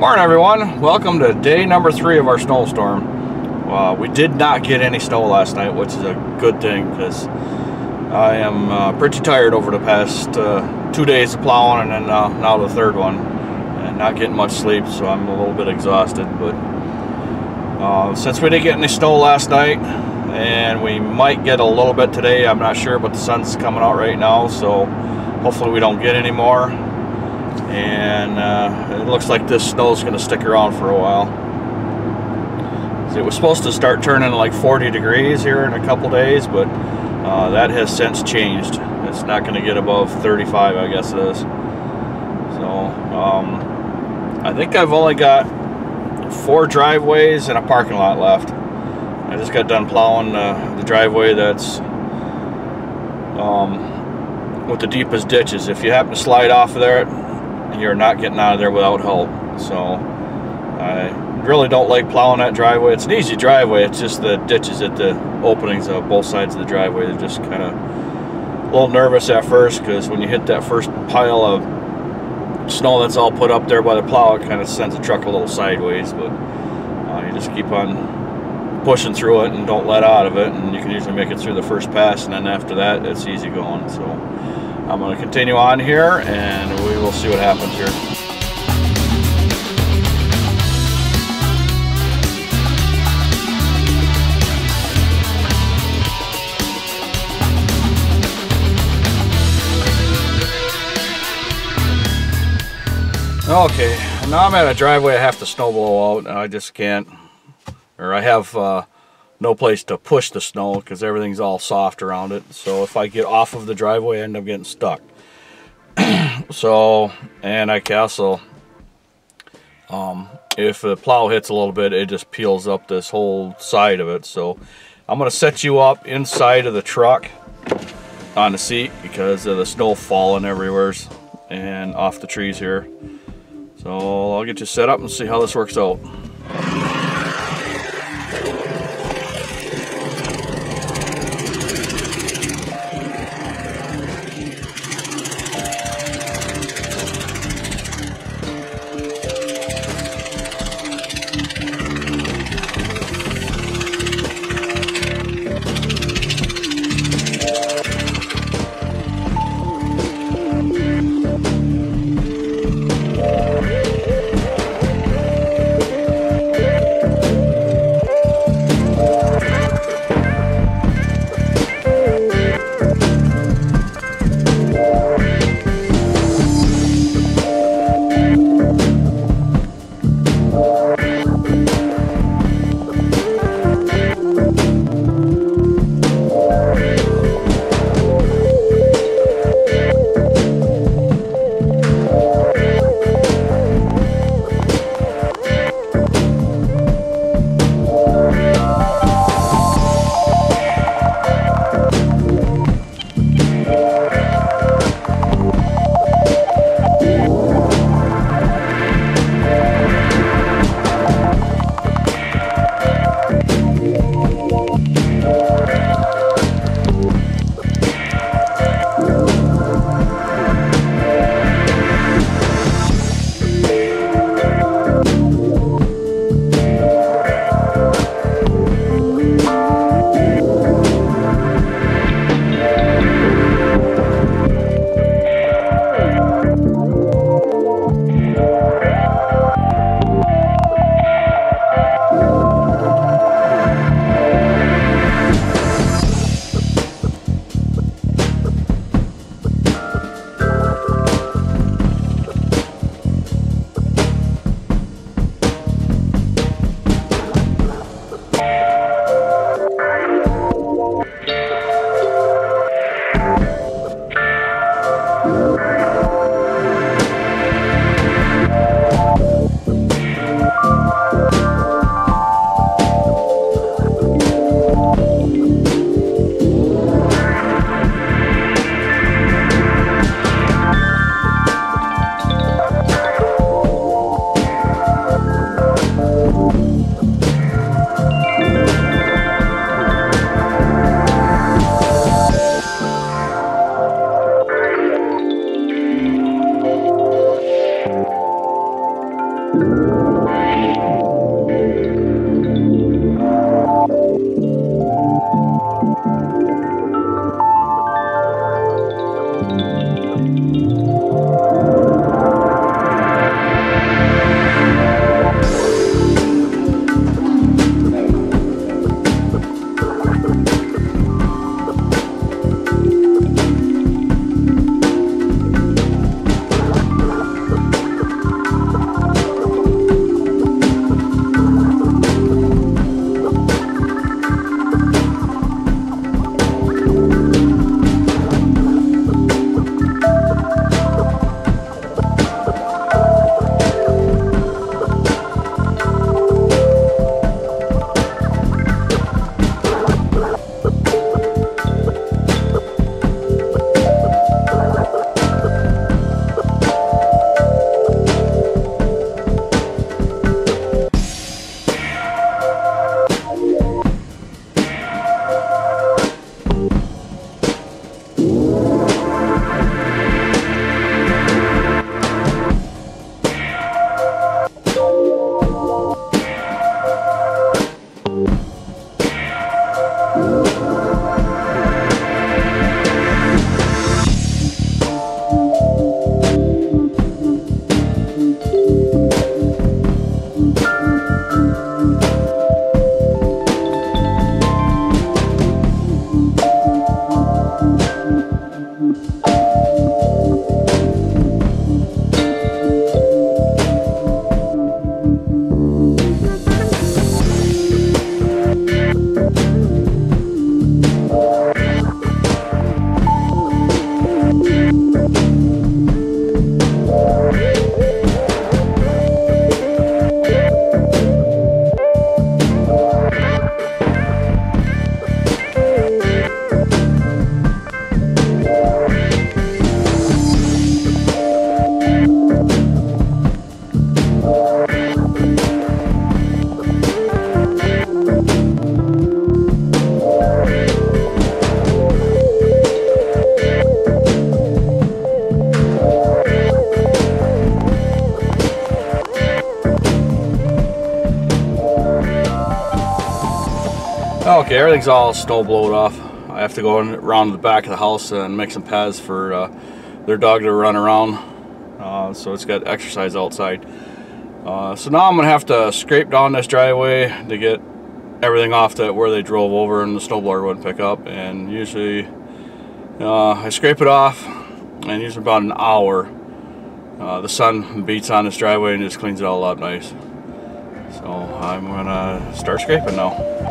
Morning everyone, welcome to day number 3 of our snowstorm. We did not get any snow last night, which is a good thing because I am pretty tired over the past 2 days of plowing and then now the third one, and not getting much sleep, so I'm a little bit exhausted. But since we didn't get any snow last night, and we might get a little bit today, I'm not sure, but the sun's coming out right now, so hopefully we don't get any more. And it looks like this snow is going to stick around for a while. So it was supposed to start turning like 40 degrees here in a couple days, but that has since changed. It's not going to get above 35, I guess it is. So I think I've only got 4 driveways and a parking lot left. I just got done plowing the driveway that's with the deepest ditches. If you happen to slide off of there, you're not getting out of there without help. So I really don't like plowing that driveway. It's an easy driveway, it's just the ditches at the openings of both sides of the driveway. They're just kind of a little nervous at first, because when you hit that first pile of snow that's all put up there by the plow, it kind of sends the truck a little sideways. But you just keep on pushing through it and don't let out of it, and you can usually make it through the first pass, and then after that it's easy going. So I'm going to continue on here and we will see what happens here. Okay, now I'm at a driveway I have to snow blow out, and I just can't, or I have no place to push the snow because everything's all soft around it. So if I get off of the driveway, I end up getting stuck. So, and I can also, if the plow hits a little bit, it just peels up this whole side of it. So I'm going to set you up inside of the truck on the seat because of the snow falling everywhere and off the trees here. So I'll get you set up and see how this works out. Okay, everything's all snow blowed off. I have to go around the back of the house and make some paths for their dog to run around. So it's got exercise outside. So now I'm gonna have to scrape down this driveway to get everything off that where they drove over and the snowblower wouldn't pick up. And usually I scrape it off, and usually about an hour the sun beats on this driveway and just cleans it all up nice. So I'm gonna start scraping now.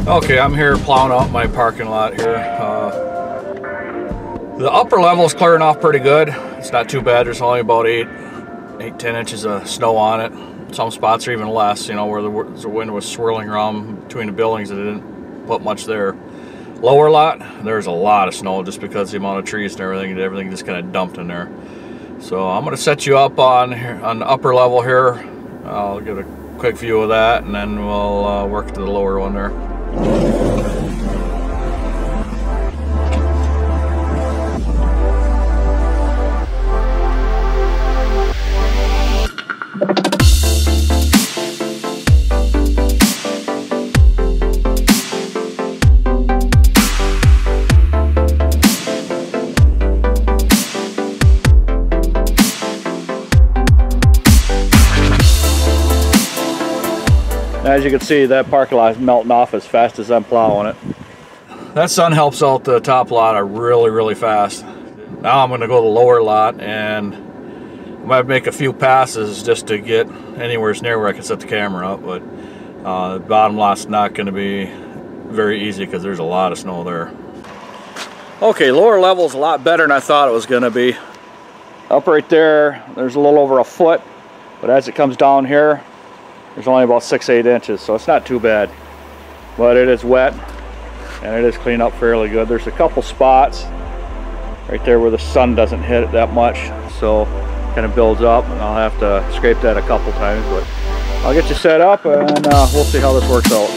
Okay, I'm here plowing out my parking lot here. The upper level is clearing off pretty good. It's not too bad. There's only about 10 inches of snow on it. Some spots are even less, you know, where the wind was swirling around between the buildings and it didn't put much there. Lower lot, there's a lot of snow just because the amount of trees and everything just kind of dumped in there. So I'm going to set you up on the upper level here. I'll give a quick view of that, and then we'll work to the lower one there. As you can see, that parking lot is melting off as fast as I'm plowing it. That sun helps out the top lot really fast. Now I'm going to go to the lower lot, and I might make a few passes just to get anywhere near where I can set the camera up, but the bottom lot's not going to be very easy because there's a lot of snow there. Okay, lower level's a lot better than I thought it was going to be. Up right there, there's a little over a foot, but as it comes down here, there's only about 6-8 inches, so it's not too bad. But it is wet, and it is cleaned up fairly good. There's a couple spots right there where the sun doesn't hit it that much, so it kind of builds up, and I'll have to scrape that a couple times, but I'll get you set up, and we'll see how this works out.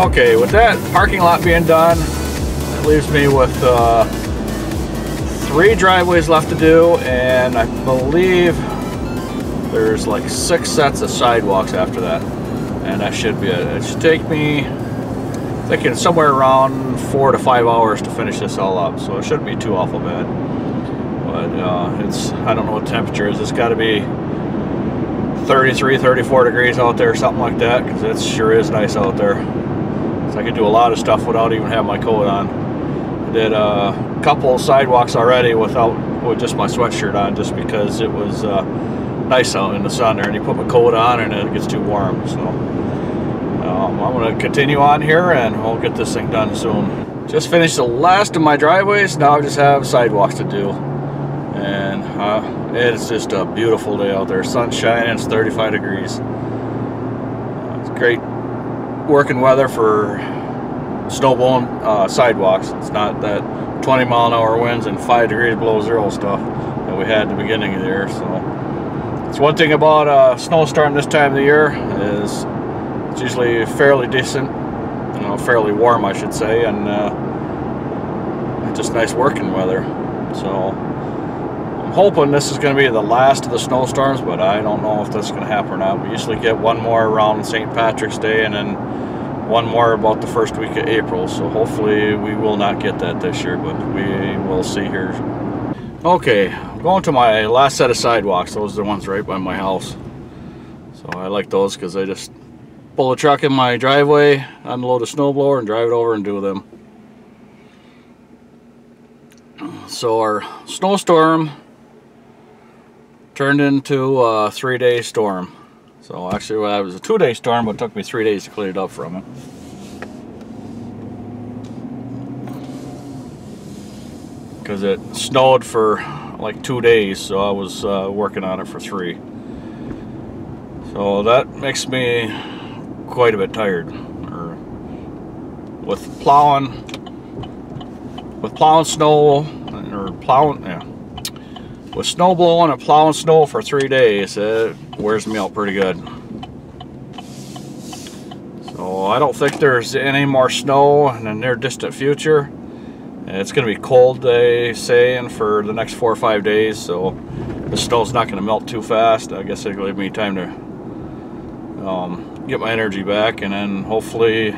Okay, with that parking lot being done, it leaves me with 3 driveways left to do, and I believe there's like 6 sets of sidewalks after that, and that should be it. It should take me, I'm thinking, somewhere around 4 to 5 hours to finish this all up, so it shouldn't be too awful bad. But it's, I don't know what the temperature is. It's got to be 33, 34 degrees out there, something like that, because it sure is nice out there. So I can do a lot of stuff without even having my coat on. I did a couple of sidewalks already with just my sweatshirt on, just because it was nice out in the sun there, and you put my coat on and it gets too warm. So I'm going to continue on here and we'll get this thing done soon. Just finished the last of my driveways. Now I just have sidewalks to do, and it's just a beautiful day out there. Sun's shining, it's 35 degrees. It's great working weather for snowblowing sidewalks. It's not that 20-mile-an-hour winds and 5 degrees below zero stuff that we had at the beginning of the year. So it's one thing about a snowstorm this time of the year is it's usually fairly decent, you know, fairly warm, I should say, and just nice working weather. So I'm hoping this is going to be the last of the snowstorms, but I don't know if that's going to happen or not. We usually get one more around St. Patrick's Day, and then one more about the first week of April, so hopefully we will not get that this year, but we will see here. Okay, I'm going to my last set of sidewalks. Those are the ones right by my house. So I like those because I just pull a truck in my driveway, unload a snowblower, and drive it over and do them. So our snowstorm turned into a 3-day storm. So actually, well, it was a 2-day storm, but it took me 3 days to clean it up from it. Because it snowed for like 2 days, so I was working on it for 3. So that makes me quite a bit tired. With plowing snow, with snow blowing and plowing snow for 3 days, it wears me out pretty good. So I don't think there's any more snow in the near distant future. It's going to be cold, they say, and for the next 4 or 5 days, so the snow's not going to melt too fast. I guess it'll give me time to get my energy back, and then hopefully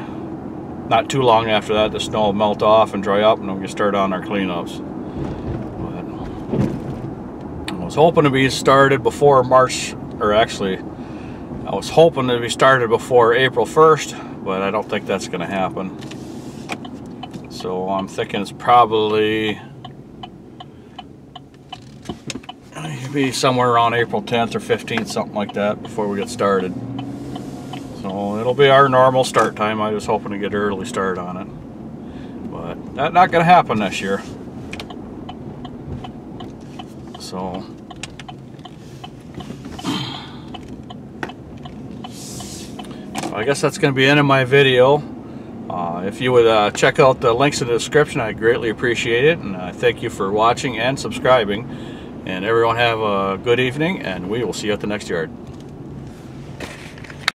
not too long after that the snow will melt off and dry up, and we can start on our cleanups. But I was hoping to be started before March, or actually I was hoping to be started before April 1st, but I don't think that's going to happen. So I'm thinking it's probably be somewhere around April 10th or 15th, something like that, before we get started. So it'll be our normal start time. I was hoping to get an early start on it, but that's not going to happen this year. So I guess that's going to be the end of my video. If you would check out the links in the description, I'd greatly appreciate it, and I thank you for watching and subscribing. And everyone have a good evening, and we will see you at the next yard.